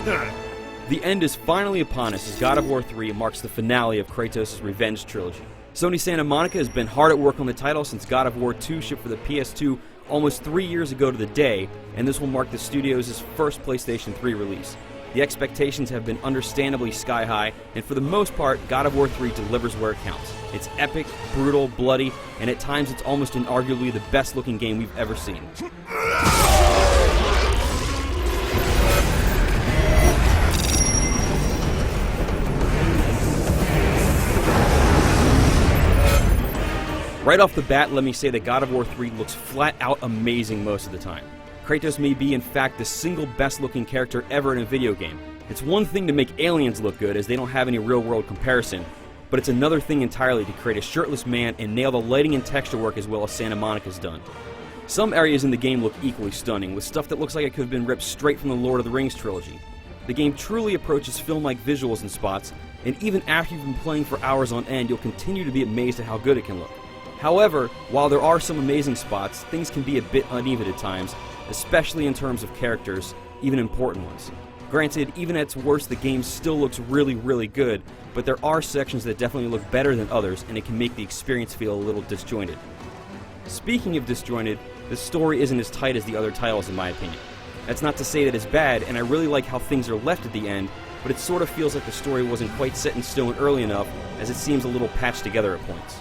The end is finally upon us as God of War III marks the finale of Kratos' Revenge trilogy. Sony Santa Monica has been hard at work on the title since God of War II shipped for the PS2 almost 3 years ago to the day, and this will mark the studio's first PlayStation 3 release. The expectations have been understandably sky high, and for the most part, God of War III delivers where it counts. It's epic, brutal, bloody, and at times it's almost inarguably the best looking game we've ever seen. Right off the bat, let me say that God of War III looks flat out amazing most of the time. Kratos may be in fact the single best looking character ever in a video game. It's one thing to make aliens look good as they don't have any real world comparison, but it's another thing entirely to create a shirtless man and nail the lighting and texture work as well as Santa Monica's done. Some areas in the game look equally stunning, with stuff that looks like it could have been ripped straight from the Lord of the Rings trilogy. The game truly approaches film-like visuals in spots, and even after you've been playing for hours on end, you'll continue to be amazed at how good it can look. However, while there are some amazing spots, things can be a bit uneven at times, especially in terms of characters, even important ones. Granted, even at its worst, the game still looks really good, but there are sections that definitely look better than others, and it can make the experience feel a little disjointed. Speaking of disjointed, the story isn't as tight as the other titles in my opinion. That's not to say that it's bad, and I really like how things are left at the end, but it sort of feels like the story wasn't quite set in stone early enough, as it seems a little patched together at points.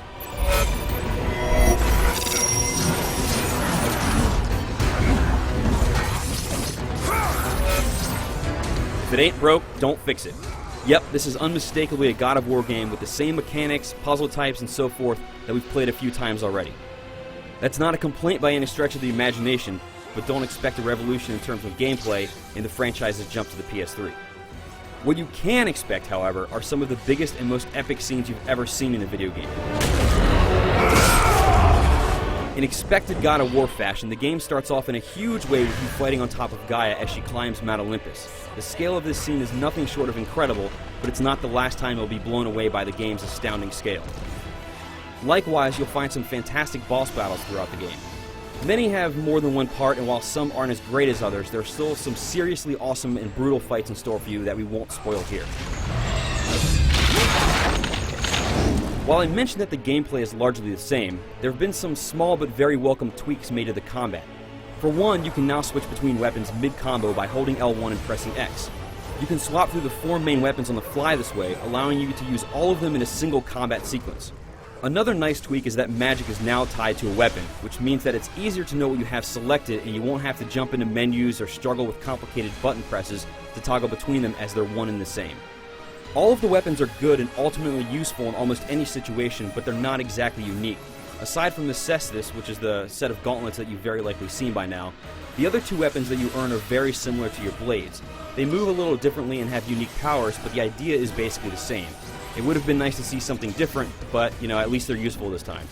If it ain't broke, don't fix it. Yep, this is unmistakably a God of War game with the same mechanics, puzzle types, and so forth that we've played a few times already. That's not a complaint by any stretch of the imagination, but don't expect a revolution in terms of gameplay in the franchise's jump to the PS3. What you can expect, however, are some of the biggest and most epic scenes you've ever seen in a video game. In expected God of War fashion, the game starts off in a huge way with you fighting on top of Gaia as she climbs Mount Olympus. The scale of this scene is nothing short of incredible, but it's not the last time you'll be blown away by the game's astounding scale. Likewise, you'll find some fantastic boss battles throughout the game. Many have more than one part, and while some aren't as great as others, there are still some seriously awesome and brutal fights in store for you that we won't spoil here. While I mentioned that the gameplay is largely the same, there have been some small but very welcome tweaks made to the combat. For one, you can now switch between weapons mid-combo by holding L1 and pressing X. You can swap through the 4 main weapons on the fly this way, allowing you to use all of them in a single combat sequence. Another nice tweak is that magic is now tied to a weapon, which means that it's easier to know what you have selected and you won't have to jump into menus or struggle with complicated button presses to toggle between them as they're one and the same. All of the weapons are good and ultimately useful in almost any situation, but they're not exactly unique. Aside from the Cestus, which is the set of gauntlets that you've very likely seen by now, the other 2 weapons that you earn are very similar to your blades. They move a little differently and have unique powers, but the idea is basically the same. It would have been nice to see something different, but, at least they're useful this time.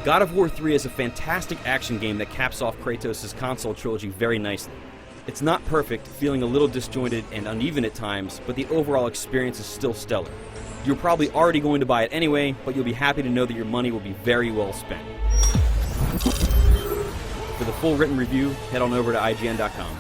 God of War III is a fantastic action game that caps off Kratos' console trilogy very nicely. It's not perfect, feeling a little disjointed and uneven at times, but the overall experience is still stellar. You're probably already going to buy it anyway, but you'll be happy to know that your money will be very well spent. For the full written review, head on over to IGN.com.